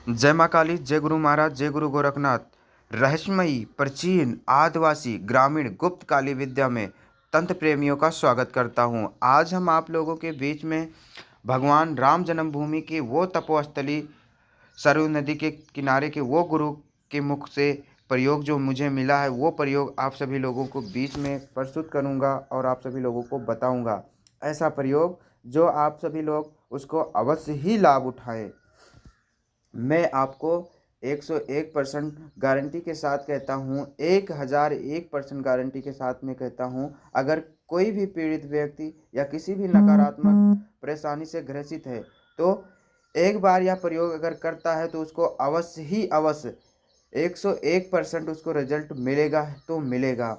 जय माँ काली, जय गुरु महाराज, जय गुरु गोरखनाथ। रहस्यमयी प्राचीन आदिवासी ग्रामीण गुप्त काली विद्या में तंत्र प्रेमियों का स्वागत करता हूँ। आज हम आप लोगों के बीच में भगवान राम जन्मभूमि की वो तपोस्थली सरयू नदी के किनारे के वो गुरु के मुख से प्रयोग जो मुझे मिला है, वो प्रयोग आप सभी लोगों को बीच में प्रस्तुत करूँगा और आप सभी लोगों को बताऊँगा। ऐसा प्रयोग जो आप सभी लोग उसको अवश्य ही लाभ उठाएं। मैं आपको 101% गारंटी के साथ कहता हूँ, 1001% गारंटी के साथ में कहता हूँ, अगर कोई भी पीड़ित व्यक्ति या किसी भी नकारात्मक परेशानी से ग्रसित है तो एक बार यह प्रयोग अगर करता है तो उसको अवश्य ही अवश्य 101% उसको रिजल्ट मिलेगा तो मिलेगा।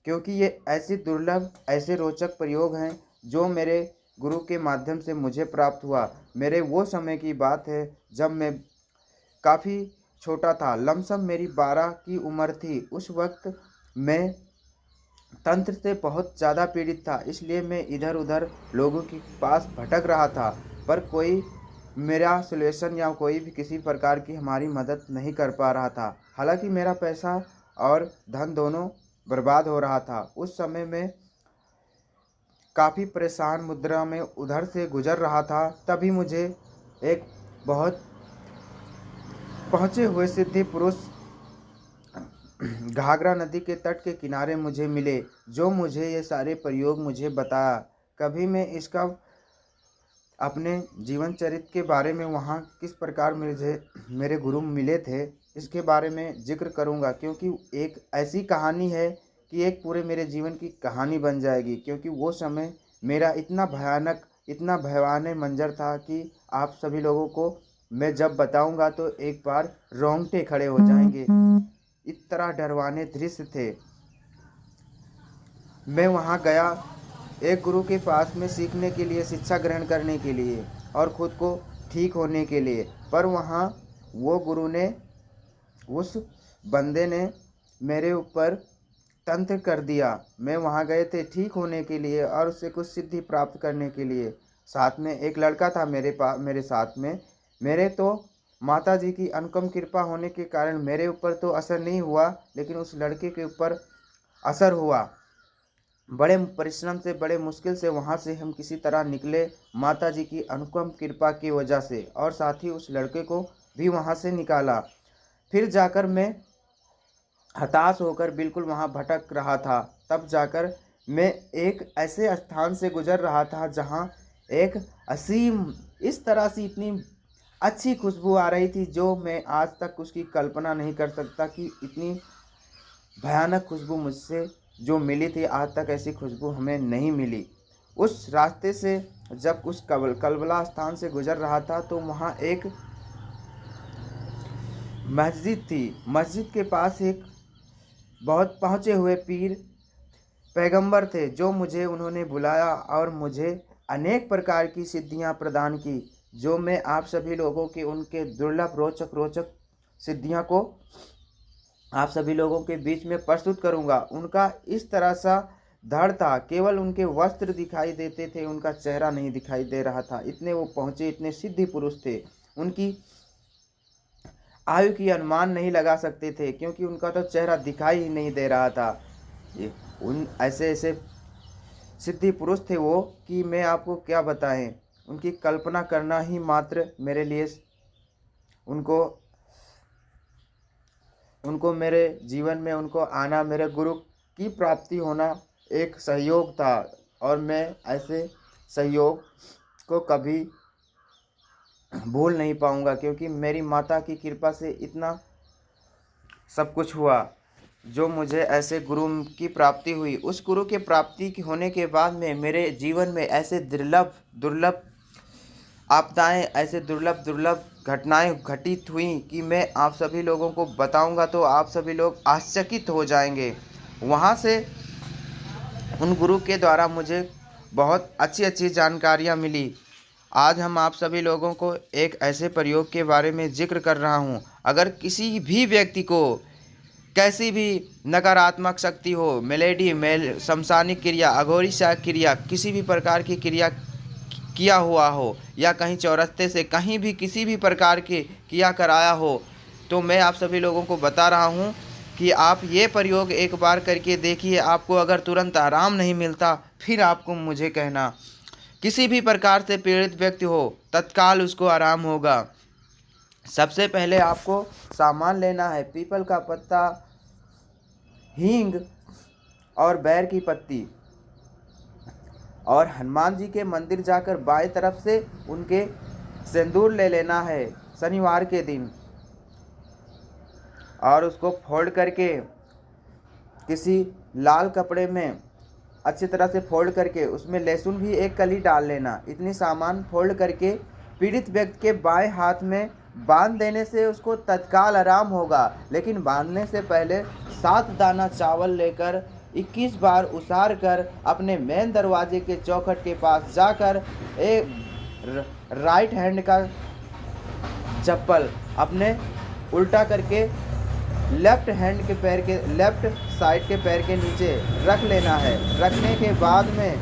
क्योंकि ये ऐसे दुर्लभ ऐसे रोचक प्रयोग हैं जो मेरे गुरु के माध्यम से मुझे प्राप्त हुआ। मेरे वो समय की बात है जब मैं काफ़ी छोटा था, लमसम मेरी 12 की उम्र थी। उस वक्त मैं तंत्र से बहुत ज़्यादा पीड़ित था, इसलिए मैं इधर उधर लोगों के पास भटक रहा था, पर कोई मेरा सॉल्यूशन या कोई भी किसी प्रकार की हमारी मदद नहीं कर पा रहा था। हालांकि मेरा पैसा और धन दोनों बर्बाद हो रहा था। उस समय में काफ़ी परेशान मुद्रा में उधर से गुजर रहा था, तभी मुझे एक बहुत पहुँचे हुए सिद्धि पुरुष घाघरा नदी के तट के किनारे मुझे मिले, जो मुझे ये सारे प्रयोग मुझे बताया। कभी मैं इसका अपने जीवन चरित्र के बारे में वहाँ किस प्रकार मुझे मेरे गुरु मिले थे इसके बारे में जिक्र करूँगा, क्योंकि एक ऐसी कहानी है कि एक पूरे मेरे जीवन की कहानी बन जाएगी। क्योंकि वो समय मेरा इतना भयानक इतना भयानक मंजर था कि आप सभी लोगों को मैं जब बताऊंगा तो एक बार रोंगटे खड़े हो जाएंगे। इस तरह डरवाने दृश्य थे। मैं वहाँ गया एक गुरु के पास में सीखने के लिए, शिक्षा ग्रहण करने के लिए और ख़ुद को ठीक होने के लिए, पर वहाँ वो गुरु ने, उस बंदे ने मेरे ऊपर तंत्र कर दिया। मैं वहाँ गए थे ठीक होने के लिए और उससे कुछ सिद्धि प्राप्त करने के लिए। साथ में एक लड़का था मेरे साथ में। मेरे तो माता जी की अनुपम कृपा होने के कारण मेरे ऊपर तो असर नहीं हुआ, लेकिन उस लड़के के ऊपर असर हुआ। बड़े परिश्रम से, बड़े मुश्किल से वहाँ से हम किसी तरह निकले, माता जी की अनुपम कृपा की वजह से, और साथ ही उस लड़के को भी वहाँ से निकाला। फिर जाकर मैं हताश होकर बिल्कुल वहाँ भटक रहा था। तब जाकर मैं एक ऐसे स्थान से गुजर रहा था जहाँ एक असीम इस तरह से इतनी अच्छी खुशबू आ रही थी जो मैं आज तक उसकी कल्पना नहीं कर सकता कि इतनी भयानक खुशबू मुझसे जो मिली थी, आज तक ऐसी खुशबू हमें नहीं मिली। उस रास्ते से जब उस कलबला स्थान से गुजर रहा था तो वहाँ एक मस्जिद थी। मस्जिद के पास एक बहुत पहुँचे हुए पीर पैगंबर थे, जो मुझे उन्होंने बुलाया और मुझे अनेक प्रकार की सिद्धियां प्रदान की, जो मैं आप सभी लोगों के उनके दुर्लभ रोचक रोचक सिद्धियां को आप सभी लोगों के बीच में प्रस्तुत करूंगा। उनका इस तरह सा धड़ था, केवल उनके वस्त्र दिखाई देते थे, उनका चेहरा नहीं दिखाई दे रहा था। इतने वो पहुँचे, इतने सिद्धि पुरुष थे। उनकी आयु की अनुमान नहीं लगा सकते थे, क्योंकि उनका तो चेहरा दिखाई ही नहीं दे रहा था। ये उन ऐसे ऐसे सिद्धि पुरुष थे वो कि मैं आपको क्या बताएं। उनकी कल्पना करना ही मात्र मेरे लिए, उनको उनको मेरे जीवन में उनको आना, मेरे गुरु की प्राप्ति होना एक सहयोग था, और मैं ऐसे सहयोग को कभी भूल नहीं पाऊंगा, क्योंकि मेरी माता की कृपा से इतना सब कुछ हुआ जो मुझे ऐसे गुरु की प्राप्ति हुई। उस गुरु के प्राप्ति होने के बाद में मेरे जीवन में ऐसे दुर्लभ दुर्लभ आपदाएं, ऐसे दुर्लभ दुर्लभ घटनाएं घटित हुई कि मैं आप सभी लोगों को बताऊंगा तो आप सभी लोग आश्चर्यचकित हो जाएंगे। वहाँ से उन गुरु के द्वारा मुझे बहुत अच्छी अच्छी जानकारियाँ मिली। आज हम आप सभी लोगों को एक ऐसे प्रयोग के बारे में जिक्र कर रहा हूँ। अगर किसी भी व्यक्ति को कैसी भी नकारात्मक शक्ति हो, मेलेडी मेल शमशानिक क्रिया, अघोरी सा क्रिया, किसी भी प्रकार की क्रिया किया हुआ हो या कहीं चौरस्ते से कहीं भी किसी भी प्रकार के किया कराया हो, तो मैं आप सभी लोगों को बता रहा हूँ कि आप ये प्रयोग एक बार करके देखिए। आपको अगर तुरंत आराम नहीं मिलता, फिर आपको मुझे कहना। किसी भी प्रकार से पीड़ित व्यक्ति हो, तत्काल उसको आराम होगा। सबसे पहले आपको सामान लेना है: पीपल का पत्ता, हींग और बैर की पत्ती। और हनुमान जी के मंदिर जाकर बाएं तरफ से उनके सिंदूर ले लेना है शनिवार के दिन, और उसको फोल्ड करके किसी लाल कपड़े में अच्छी तरह से फोल्ड करके उसमें लहसुन भी एक कली डाल लेना। इतनी सामान फोल्ड करके पीड़ित व्यक्ति के बाएं हाथ में बांध देने से उसको तत्काल आराम होगा। लेकिन बांधने से पहले 7 दाना चावल लेकर 21 बार उसार कर अपने मेन दरवाजे के चौखट के पास जाकर एक राइट हैंड का चप्पल अपने उल्टा करके लेफ्ट हैंड के पैर के लेफ्ट साइड के पैर के नीचे रख लेना है। रखने के बाद में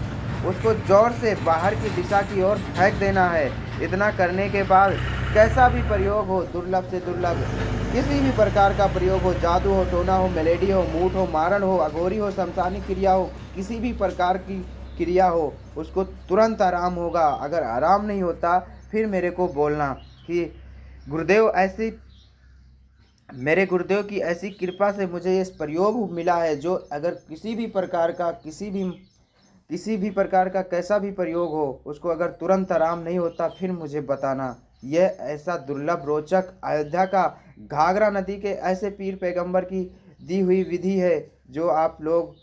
उसको जोर से बाहर की दिशा की ओर फेंक देना है। इतना करने के बाद कैसा भी प्रयोग हो, दुर्लभ से दुर्लभ किसी भी प्रकार का प्रयोग हो, जादू हो, टोना हो, मेलेडी हो, मूठ हो, मारण हो, अघोरी हो, शमशानी क्रिया हो, किसी भी प्रकार की क्रिया हो, उसको तुरंत आराम होगा। अगर आराम नहीं होता फिर मेरे को बोलना कि गुरुदेव मेरे गुरुदेव की ऐसी कृपा से मुझे ये प्रयोग मिला है। जो अगर किसी भी प्रकार का कैसा भी प्रयोग हो, उसको अगर तुरंत आराम नहीं होता फिर मुझे बताना। यह ऐसा दुर्लभ रोचक अयोध्या का घाघरा नदी के ऐसे पीर पैगंबर की दी हुई विधि है जो आप लोग